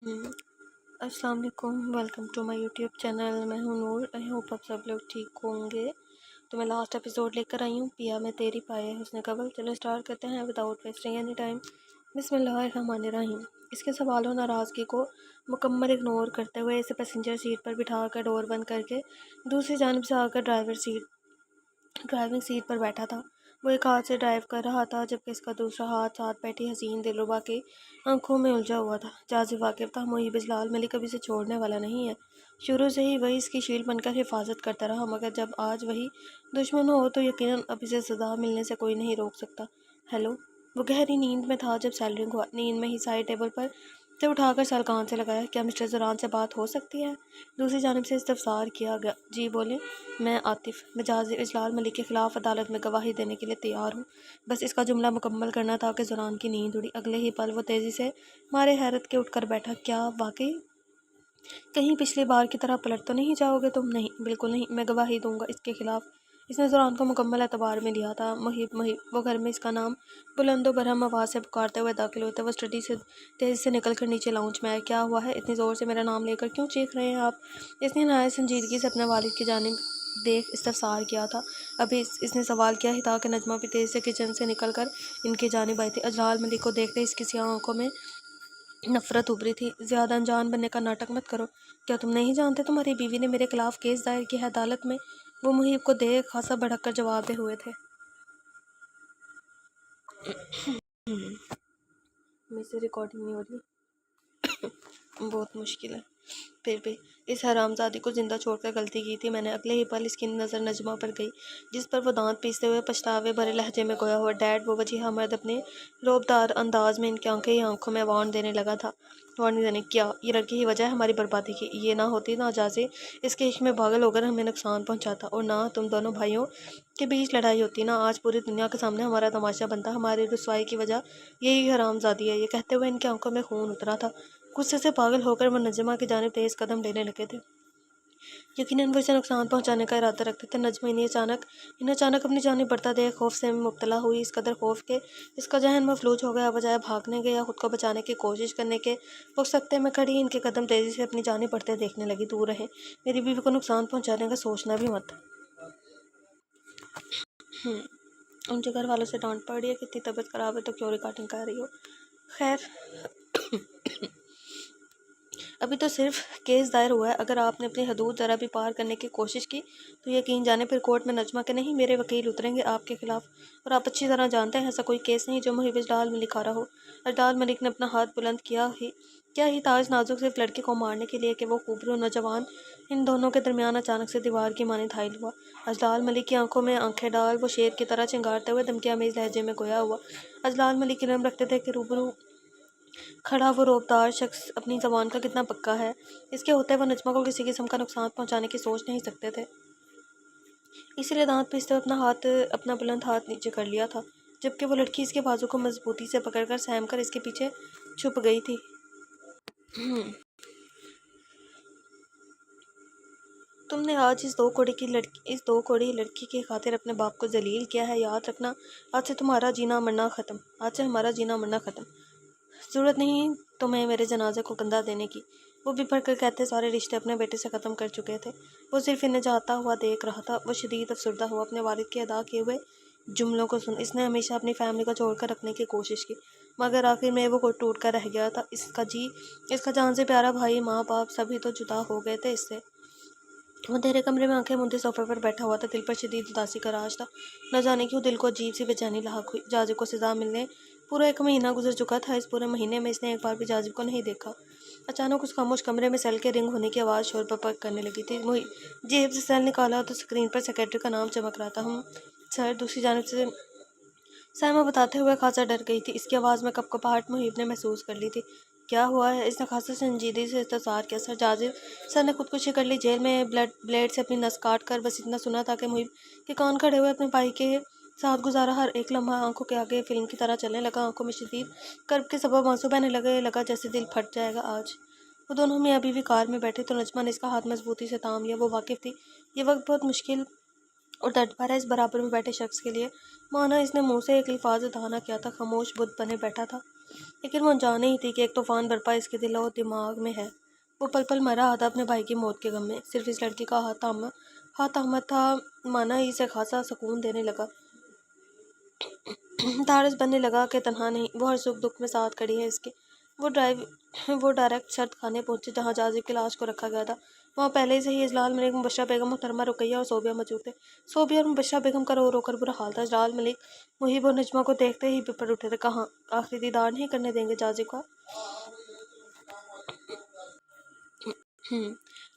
हम्म, अस्सलाम वालेकुम। Welcome to my YouTube channel. मैं हूँ नूर। आई होप आप सब लोग ठीक होंगे। तो मैं लास्ट एपिसोड लेकर आई हूँ, पिया मैं तेरी पाए हुस्न कबल। चलो स्टार्ट करते हैं विदाउट वेस्टिंग एनी टाइम। बिस्मिल्लाहिर्रहमानिर्रहीम। इसके सवालों नाराज़गी को मुकम्मल इग्नोर करते हुए इसे पैसेंजर सीट पर बिठा कर डोर बंद करके दूसरी जानब से आकर ड्राइविंग सीट पर बैठा था। वो एक हाथ से ड्राइव कर रहा था जबकि इसका दूसरा हाथ साथ बैठी हसीन दिलरुबा की आंखों में उलझा हुआ था। जाजिब वाकिफ था, मुहीब इजलाल मलिक कभी इसे छोड़ने वाला नहीं है। शुरू से ही वही इसकी शील्ड बनकर हिफाजत करता रहा, मगर जब आज वही दुश्मन हो तो यकीनन अब इसे सजा मिलने से कोई नहीं रोक सकता। हेलो। वो गहरी नींद में था जब सैलरिंग हुआ। नींद में ही साइड टेबल पर से उठाकर सर कान से लगाया। क्या मिस्टर ज़ुरान से बात हो सकती है? दूसरी जानिब से इस्तफसार किया गया। जी बोले। मैं आतिफ मिजाज इजलाल मलिक के ख़िलाफ़ अदालत में गवाही देने के लिए तैयार हूँ। बस इसका जुमला मुकम्मल करना था कि ज़ुरान की नींद उड़ी। अगले ही पल वो तेज़ी से मारे हैरत के उठकर बैठा। क्या वाकई कहीं पिछली बार की तरह पलट तो नहीं जाओगे तुम? नहीं, बिल्कुल नहीं। मैं गवाही दूंगा इसके खिलाफ। इसने ज़ुरान को मुकम्मल एतबार में लिया था। मुहिब मुहिब। वो घर में इसका नाम बुलंदो बरहम आवाज़ से पुकारते हुए दाखिल होते। वो स्टडी से तेज़ी से निकल कर नीचे लाउंज में आया। क्या हुआ है? इतनी ज़ोर से मेरा नाम लेकर क्यों चीख रहे हैं आप? इसने नहायत संजीदगी से अपने वालिद की जानिब देख इस्तफसार किया था। अभी इसने सवाल किया ही था कि नजमा भी तेज़ी से किचन से निकल कर इनकी जानिब आई थी। अजलाल मलिक को देखते इसकी सियाह आंखों में नफरत उभरी थी। ज़्यादा अनजान बनने का नाटक मत करो। क्या तुम नहीं जानते तुम्हारी बीवी ने मेरे खिलाफ केस दायर किया है अदालत में? वो मुहिब को देख खासा भड़क कर जवाब दे हुए थे। मुझसे रिकॉर्डिंग नहीं हो रही। बहुत मुश्किल है। फिर भी इस हरामजादी को जिंदा छोड़कर गलती की थी मैंने। अगले ही पल इसकी नज़र नजमा पर गई, जिस पर वो दांत पीसते हुए पछतावे भरे लहजे में गोया हुआ डैड वो वजीहा मर्द अपने रोबदार अंदाज में इनकी आंखें ही आंखों में वार्न देने लगा था। वार्निंग देने क्या? ये लड़की ही वजह है हमारी बर्बादी की। ये ना होती ना जाजे इसके इश्क में पागल होकर हमें नुकसान पहुंचाता, और ना तुम दोनों भाइयों के बीच लड़ाई होती, ना आज पूरी दुनिया के सामने हमारा तमाशा बनता। हमारी रुसवाई की वजह यही हरामजादी है। ये कहते हुए इनकी आंखों में खून उतरा था। गुस्से से पागल होकर वो नजमा की जानिब तेज कदम लेने लगे थे। यकीनन वो इसे नुकसान पहुंचाने का इरादा रखते थे। नजमा इन्हें अचानक अपनी जानिब बढ़ता देख खौफ से मुब्तला हुई। इस कदर खौफ के इसका जहन मफलूज हो गया। बजाय भागने के या खुद को बचाने की कोशिश करने के, वो सख्ते में खड़ी इनके कदम तेजी से अपनी जानिब बढ़ते देखने लगी। दूर रहे, मेरी बीवी को नुकसान पहुंचाने का सोचना भी मत। उनके घर वालों से डांट पड़ी है कि इतनी तबीयत खराब है तो क्यों रिकॉर्डिंग कर रही हो? खैर, अभी तो सिर्फ केस दायर हुआ है। अगर आपने अपनी हदूद ज़रा भी पार करने की कोशिश की तो यकीन जाने फिर कोर्ट में नजमा के नहीं मेरे वकील उतरेंगे आपके खिलाफ। और आप अच्छी तरह जानते हैं ऐसा कोई केस नहीं जो मुहिब अजलाल में लिखा रहा हो। अजलाल मलिक ने अपना हाथ बुलंद क्या ही ताज नाजुक सिर्फ लड़के को मारने के लिए कि वो खूबरू नौजवान इन दोनों के दरमियान अचानक से दीवार की माने हाइल हुआ। अजलाल मलिक की आंखों में आंखें डाल वो शेर की तरह चिंगारते हुए धमकी आमेज लहजे में गोया हुआ। अजलाल मलिक इल्म रखते थे कि रूबरू खड़ा वो रोबदार शख्स अपनी ज़बान का कितना पक्का है। इसके होते वो नजमा को किसी किस्म का नुकसान पहुंचाने की सोच नहीं सकते थे। इसीलिए दांत पीसते हुए अपना बुलंद हाथ नीचे कर लिया था, जबकि वो लड़की इसके बाजू को मजबूती से पकड़कर सहम कर इसके पीछे छुप गई थी। तुमने आज इस दो कोड़ी लड़की की खातिर अपने बाप को जलील किया है। याद रखना, आज से तुम्हारा जीना मरना ख़त्म। आज से हमारा जीना मरना ख़त्म। ज़रूरत नहीं तुम्हें मेरे जनाजे को कंधा देने की। वो बिफर कर कहते सारे रिश्ते अपने बेटे से ख़त्म कर चुके थे। वो सिर्फ इन्हें जाता हुआ देख रहा था। वो शदीद अफसरदा हुआ अपने वालिद के अदा किए हुए जुमलों को सुन। इसने हमेशा अपनी फैमिली को छोड़ कर रखने की कोशिश की, मगर आखिर में वो को टूट कर रह गया था। इसका जान से प्यारा भाई, माँ बाप सभी तो जुदा हो गए थे इससे। वो अंधेरे कमरे में आंखें मूंदे सोफे पर बैठा हुआ था। दिल पर शदीद उदासी का राज था। न जाने क्यों दिल को अजीब सी बेचैनी लाक हुई। जाजिब को सजा मिलने पूरा एक महीना गुजर चुका था। इस पूरे महीने में इसने एक बार भी जाजिब को नहीं देखा। अचानक उस खामोश कमरे में सेल के रिंग होने की आवाज़ शोर बपक करने लगी थी। मुई जेब से सेल निकाला तो स्क्रीन पर सेक्रेटरी का नाम चमक रहा था। हम सर, दूसरी जानब से साइमा बताते हुए खासा डर गई थी। इसकी आवाज़ में कपकपाहट मुहिब ने महसूस कर ली थी। क्या हुआ है? इसने खासा संजीदगी से इस्तफसार किया। सर ने खुदकुशी कर ली। जेल में ब्लेड से अपनी नस काट कर बस इतना सुना था कि मुहिब के कान खड़े हुए अपने भाई के साथ गुजारा हर एक लम्हा आंखों के आगे फिल्म की तरह चलने लगा। आंखों में शदीद कर्ब के सबब आंसू बहने लगा जैसे दिल फट जाएगा आज। वो दोनों मियाँ बीवी कार में बैठे तो नजमा ने इसका हाथ मजबूती से थाम लिया। वो वाकिफ थी ये वक्त बहुत मुश्किल और दर्द भरा है इस बराबर में बैठे शख्स के लिए। माना इसने मुंह से एक लिफाज अदा न किया था। खामोश बुत बने बैठा था। لیکن وہ انجان ہی تھی کہ ایک طوفان برپا اس کے دل و دماغ میں ہے۔ وہ پل پل مرا رہا تھا اپنے بھائی کی موت کے غم میں۔ صرف اس لڑکی کا ہاتھ احمد تھا، مانا ہی سے خاصا سکون دینے لگا، دھارس بننے لگا کہ تنہا نہیں، وہ ہر سکھ دکھ میں ساتھ کھڑی ہے اس کے۔ وہ ڈائریکٹ شرط خانے پہنچے جہاں جازب کی لاش کو رکھا گیا تھا۔ وہاں پہلے سے ہی اجلال ملک، مبشرہ بیگم، محترمہ رقیہ اور صوبیہ موجود تھے۔ صوبیہ اور مبشرہ بیگم کا رو رو کر برا حال تھا۔ اجلال ملک محب اور نجمہ کو دیکھتے ہی بپر اٹھے تھے۔ کہاں آخری دیدار نہیں کرنے دیں گے جازب کا؟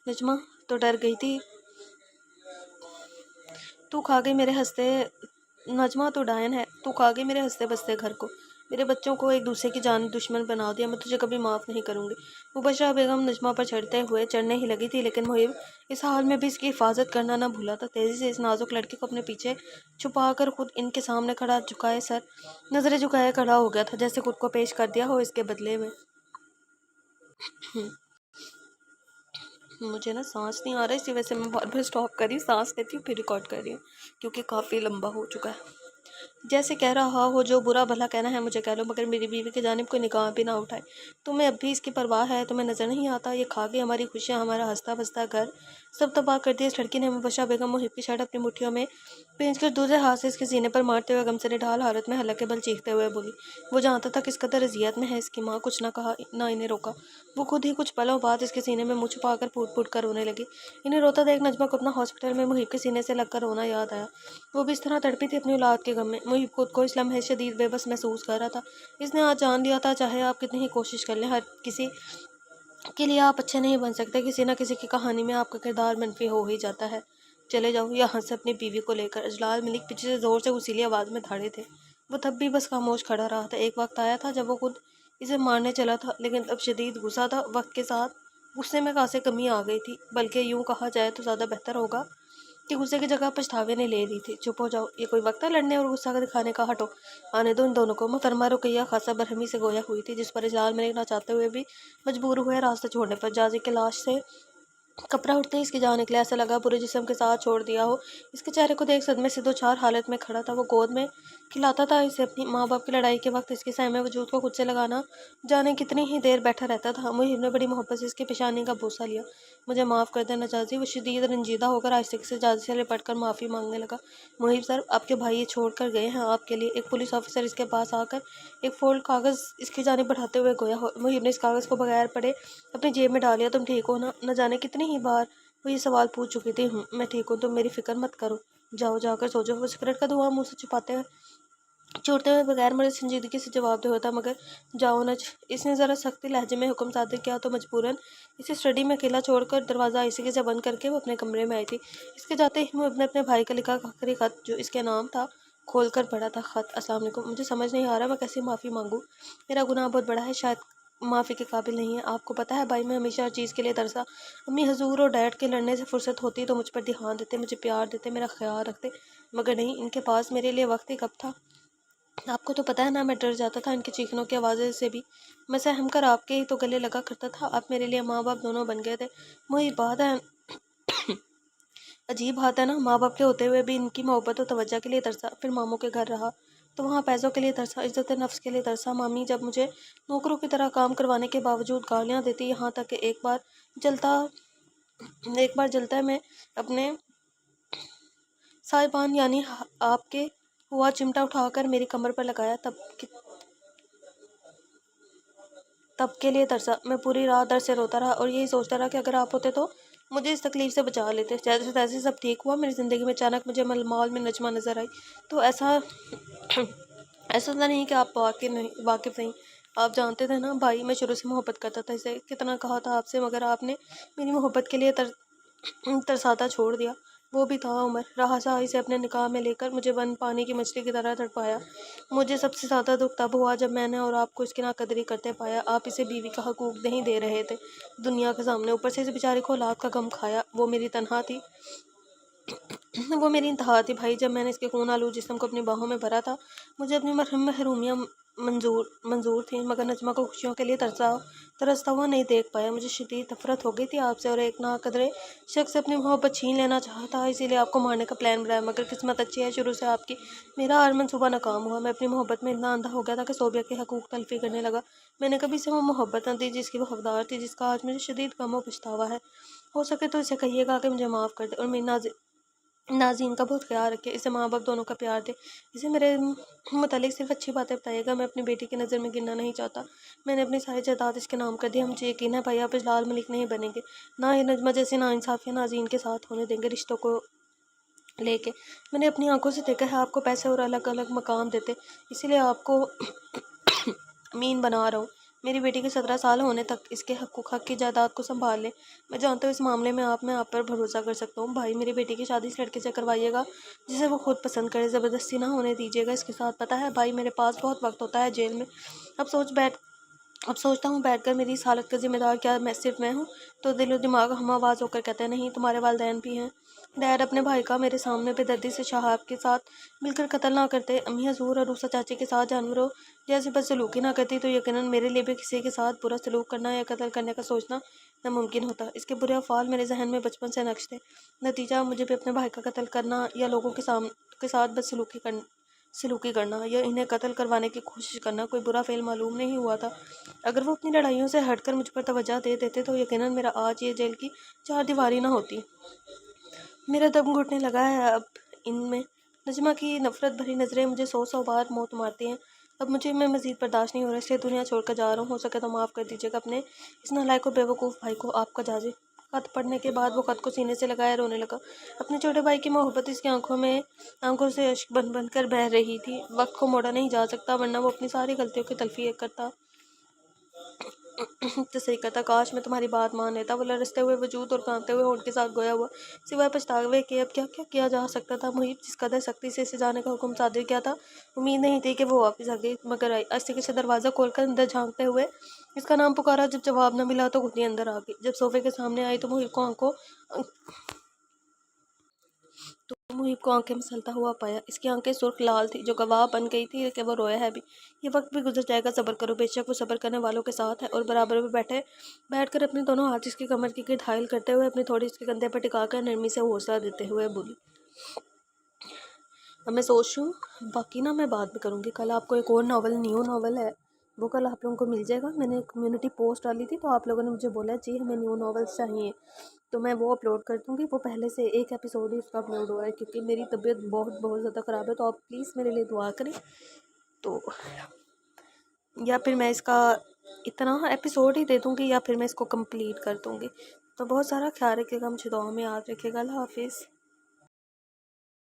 نجمہ تو ڈر گئی تھی، تو کھا گئی میرے ہنستے، نجمہ تو ڈائن ہے، تو کھا گئی میرے ہنستے بستے گھر کو، میرے بچوں کو ایک دوسرے کی جان دشمن بنا دیا، میں تجھے کبھی معاف نہیں کروں گی۔ مبشرہ بیگم نجمہ پر چڑھنے ہی لگی تھی، لیکن محب اس حال میں بھی اس کی حفاظت کرنا نہ بھولا تھا۔ تیزی سے اس نازک لڑکی کو اپنے پیچھے چھپا کر خود ان کے سامنے کھڑا، جھکائے سر، نظریں جھکائے کھڑا ہو گیا تھا، جیسے خود کو پیش کر دیا ہو اس کے بدلے میں۔ مجھے نا سانس نہیں آ رہا، اسی وجہ سے میں بار بار اسٹاپ کر رہی ہوں، سانس لیتی ہوں پھر ریکارڈ کر رہی ہوں، کیونکہ کافی لمبا ہو چکا ہے۔ جیسے کہہ رہا ہو، جو برا بھلا کہنا ہے مجھے کہہ لو، مگر میری بیوی کی جانب کوئی نگاہ بھی نہ اٹھائے۔ تمہیں اب بھی اس کی پرواہ ہے؟ تمہیں نظر نہیں آتا یہ کھا گئی ہماری خوشیاں، ہمارا ہنستا بستا گھر، سب تباہ کر دیا اس لڑکی نے۔ مبشرہ بیگم محب کی شرٹ اپنی مٹھیوں میں بھیج کر دوسرے ہاتھ سے اس کے سینے پر مارتے ہوئے غم سے نڈھال حالت میں حلق کے بل چیختے ہوئے بولی۔ وہ جانتا تھا کس قدر اذیت میں ہے اس کی ماں، کچھ نہ کہا نہ انہیں روکا۔ وہ خود ہی کچھ پلوں بعد اس کے سینے میں منہ چھپا کر پھوٹ پھوٹ کر رونے لگی۔ انہیں روتا دیکھ نجمہ کو اپنا ہاسپٹل میں محب کے سینے سے لگ کر رونا یاد آیا۔ وہ بھی اس طرح تڑپی تھی اپنی اولاد کے غم میں۔ محب خود کو اس لمحے شدید بے بس محسوس کر رہا تھا۔ اس نے آج جان لیا تھا، چاہے آپ کتنی ہی کوشش کر لیں، ہر کسی کے لیے آپ اچھے نہیں بن سکتے، کسی نہ کسی کی کہانی میں آپ کا کردار منفی ہو ہی جاتا ہے۔ چلے جاؤ یہاں سے اپنی بیوی کو لے کر۔ اجلال ملک پیچھے سے زور سے غصیلی آواز میں دھاڑے تھے۔ وہ تب بھی بس خاموش کھڑا رہا تھا۔ ایک وقت آیا تھا جب وہ خود اسے مارنے چلا تھا، لیکن اب شدید غصہ تھا۔ وقت کے ساتھ غصے میں خاصے کمی آ گئی تھی، بلکہ یوں کہا جائے تو زیادہ بہتر ہوگا کہ غصے کی جگہ پچھتاوے نے لے لی تھی۔ چپ ہو جاؤ، یہ کوئی وقت ہے لڑنے اور غصہ دکھانے کا؟ ہٹو، آنے دو ان دونوں کو۔ محترمہ رقیہ خاصا برہمی سے گویا ہوئی تھی، جس پر اجلال ملک نہ چاہتے ہوئے بھی مجبور ہوئے راستہ چھوڑنے پر۔ جازب کی لاش سے کپڑا اٹھتے ہی اس کی جان نکلے، ایسا لگا پورے جسم کے ساتھ چھوڑ دیا ہو۔ اس کے چہرے کو دیکھ صدمے سے دوچار حالت میں کھڑا تھا۔ وہ گود میں کھلاتا تھا اسے اپنی ماں باپ کی لڑائی کے وقت اس کے صحن وجود کو خود سے لگانا جانے کتنی ہی دیر بیٹھا رہتا تھا۔ محب نے بڑی محبت سے اس کی پیشانی کا بوسہ لیا۔ مجھے معاف کر دینا جازی۔ وہ شدید رنجیدہ ہو کر آہستگی سے جازی سے لپٹ کر معافی مانگنے لگا۔ محب صاحب، آپ کے بھائی یہ چھوڑ کر گئے ہیں آپ کے لیے۔ ایک پولیس آفیسر اس کے پاس آ کر ایک فولڈ کاغذ اس کی جانب بڑھاتے ہوئے گویا۔ محب نے اس کاغذ کو بغیر پڑھے اپنی جیب میں ڈال لیا۔ تم ٹھیک ہو نا؟ نہ جانے کتنی ہی بار وہ یہ سوال پوچھ چکی تھی۔ میں ٹھیک ہوں، تم میری فکر مت کرو، جاؤ جا کر سو جاؤ۔ وہ سگریٹ کا دھواں منہ سے چھوڑتے ہوئے بغیر مرے سنجیدگی سے جواب دے ہوتا، مگر جاؤ نج۔ اس نے ذرا سختی لہجے میں حکم صادر کیا تو مجبوراً اسے اسٹڈی میں اکیلا چھوڑ کر دروازہ آہستگی سے بند کر کے وہ اپنے کمرے میں آئی تھی۔ اس کے جاتے ہی محب نے اپنے بھائی کا لکھا آخری خط، جو اس کے نام تھا، کھول کر پڑھا تھا۔ خط: السلام علیکم، مجھے سمجھ نہیں آ رہا میں کیسے معافی مانگوں، میرا گناہ بہت بڑا ہے، شاید معافی کے قابل نہیں ہے۔ آپ کو پتہ ہے بھائی، میں ہمیشہ ہر چیز کے لیے ترسا، امی حضور اور ڈیڈ کے لڑنے سے فرصت ہوتی تو مجھ پر دھیان دیتے، مجھے پیار دیتے، میرا خیال رکھتے، مگر نہیں، ان کے پاس میرے لیے وقت ہی کب تھا۔ آپ کو تو پتہ ہے نا، میں ڈر جاتا تھا ان کی چیخنوں کی آوازیں سے بھی، میں سہم کر آپ کے ہی تو گلے لگا کرتا تھا۔ آپ میرے لیے ماں باپ دونوں بن گئے تھے۔ وہی بات ہے، عجیب بات ہے نا، ماں باپ کے ہوتے ہوئے بھی ان کی محبت و توجہ کے لیے ترسا، پھر ماموں کے گھر رہا تو وہاں پیسوں کے لیے ترسا، عزت نفس کے لیے ترسا۔ مامی جب مجھے نوکروں کی طرح کام کروانے کے باوجود گالیاں دیتی، یہاں تک کہ ایک بار جلتا ہے میں اپنے صاحبان یعنی آپ کے ہوا چمٹا اٹھا کر میری کمر پر لگایا، تب کے لیے ترسا۔ میں پوری رات درد سے روتا رہا اور یہی سوچتا رہا کہ اگر آپ ہوتے تو مجھے اس تکلیف سے بچا لیتے۔ جیسے تیسے سب ٹھیک ہوا، میری زندگی میں اچانک مجھے مال میں نجمہ نظر آئی تو ایسا تو نہیں کہ آپ واقف نہیں، آپ جانتے تھے نا بھائی، میں شروع سے محبت کرتا تھا اسے، کتنا کہا تھا آپ سے، مگر آپ نے میری محبت کے لیے ترساتا چھوڑ دیا۔ وہ بھی تھا عمر، رہا اسے اپنے نکاح میں لے کر مجھے بند پانی کی مچھلی کی طرح تڑپایا۔ مجھے سب سے زیادہ دکھ تب ہوا جب میں نے اور آپ کو اس کی ناقدری کرتے پایا۔ آپ اسے بیوی کا حقوق نہیں دے رہے تھے دنیا کے سامنے، اوپر سے اس بیچاری کو اولاد کا غم کھایا۔ وہ میری تنہا تھی، वो मेरी इंतहा थी भाई। जब मैंने इसके खून आलू जिस्म को अपनी बाहों में भरा था, मुझे अपनी महरूमियाँ मंजूर मंजूर थी, मगर नजमा को खुशियों के लिए तरसता हुआ नहीं देख पाया। मुझे शदीद नफरत हो गई थी आपसे, और एक नाकदरे शख्स अपनी मोहब्बत छीन लेना चाहता, इसीलिए आपको मारने का प्लान बनाया। मगर किस्मत अच्छी है शुरू से आपकी, मेरा हर मनसूबा नाकाम हुआ। मैं अपनी मोहब्बत में इतना अंधा हो गया था कि सोबिया के हकूक तलफी करने लगा। मैंने कभी से वो मोहब्बत न दी जिसकी वो हकदार थी, जिसका आज मुझे शदीद गम और पछतावा है। हो सके तो इसे कहिएगा कि मुझे माफ़ कर दे, और मेरी नाज़रीन का बहुत ख्याल रखे। इसे माँ बाप दोनों का प्यार दे। इसे मेरे मुतालिक सिर्फ अच्छी बातें बताइएगा। मैं अपनी बेटी की नज़र में गिरना नहीं चाहता। मैंने अपनी सारी जायदाद इसके नाम कर दी। मुझे यकीन है भाई आप लाल मलिक नहीं बनेंगे, ना ही नजमा जैसी नाइंसाफ़ियाँ नाज़रीन के साथ होने देंगे। रिश्तों को लेके मैंने अपनी आंखों से देखा है, आपको पैसे और अलग अलग मकाम देते, इसीलिए आपको अमीन बना रहा हूँ। मेरी बेटी के 17 साल होने तक इसके हक की जायदाद को संभाल ले। मैं जानता हूँ इस मामले में मैं आप पर भरोसा कर सकता हूँ। भाई मेरी बेटी की शादी इस लड़के से करवाइएगा जिसे वो खुद पसंद करे, ज़बरदस्ती ना होने दीजिएगा इसके साथ। पता है भाई मेरे पास बहुत वक्त होता है जेल में। अब सोचता हूँ बैठकर मेरी इस हालत का जिम्मेदार क्या सिर्फ मैं हूँ। तो दिल और दिमाग हम आवाज़ होकर कहते हैं नहीं, तुम्हारे वालिदैन भी हैं। डैड अपने भाई का मेरे सामने बेदर्दी से शहाब के साथ मिलकर कत्ल ना करते, अम्मी हजूर और रूसा चाची के साथ जानवरों जैसे बदसलूकी ना करती, तो यकीनन मेरे लिए भी किसी के साथ बुरा सलूक करना या कत्ल करने का सोचना नामुमकिन होता। इसके बुरे अफ़ाल मेरे जहन में बचपन से नक्श थे। नतीजा मुझे भी अपने भाई का कत्ल करना या लोगों के साथ सलूकी करना या इन्हें कत्ल करवाने की कोशिश करना कोई बुरा फेल मालूम नहीं हुआ था। अगर वो अपनी लड़ाइयों से हटकर मुझ पर तवज्जो दे देते तो यकीनन मेरा आज ये जेल की चार दीवारी ना होती। मेरा दम घुटने लगा है अब इनमें। नजमा की नफरत भरी नज़रें मुझे 100 बार मौत मारती हैं। अब मुझे मैं मज़ीद बर्दाश्त नहीं हो रहा, इसलिए दुनिया छोड़कर जा रहा हूँ। हो सके तो माफ़ कर दीजिएगा अपने इस नालायक और बेवकूफ़ भाई को। आपका जाजे। खत पढ़ने के बाद वो खत को सीने से लगाया रोने लगा। अपने छोटे भाई की मोहब्बत इसकी आंखों से अश्क बन बन कर बह रही थी। वक्त को मोड़ा नहीं जा सकता, वरना वो अपनी सारी गलतियों की तलफी करता तो सही करता। काश मैं तुम्हारी बात मान लेता। वो लरसते हुए वजूद और कांपते हुए होंठ के साथ गोया हुआ, सिवाय पछतावे के अब क्या क्या किया जा सकता था। मुहिब जिस कदर सख्ती से इसे जाने का हुक्म सादिर किया था, उम्मीद नहीं थी कि वो वापस आ गई, मगर आई। अस्तिक से दरवाज़ा खोलकर अंदर झांकते हुए इसका नाम पुकारा। जब जवाब न मिला तो घुटनी अंदर आ गई। जब सोफे के सामने आई तो मुहिब को आंखें मसलता हुआ पाया। इसकी आंखें सुर्ख लाल थी, जो गवाह बन गई थी कि वो रोया है भी। ये वक्त भी गुजर जाएगा, सब्र करो। बेशक वो सब्र करने वालों के साथ है। और बराबर में बैठकर अपने दोनों हाथ इसकी कमर की गिर्द हाइल करते हुए अपनी थोड़ी इसके कंधे पर टिकाकर नरमी से हौसला देते हुए बोली, अब मैं सोच रही हूँ बाकी ना मैं बाद में करूँगी। कल आपको एक और न्यू नावल है, वो कल आप लोगों को मिल जाएगा। मैंने एक कम्युनिटी पोस्ट डाली थी, तो आप लोगों ने मुझे बोला जी हमें न्यू नावल्स चाहिए, तो मैं वो अपलोड कर दूँगी। वो पहले से एक एपिसोड ही उसका अपलोड हुआ है, क्योंकि मेरी तबीयत बहुत बहुत ज़्यादा ख़राब है। तो आप प्लीज़ मेरे लिए दुआ करें। तो या फिर मैं इसका इतना एपिसोड ही दे दूँगी, या फिर मैं इसको कंप्लीट कर दूँगी। तो बहुत सारा ख्याल रखिएगा, मुझे दुआ में याद रखिएगा। अल्लाह हाफिज़।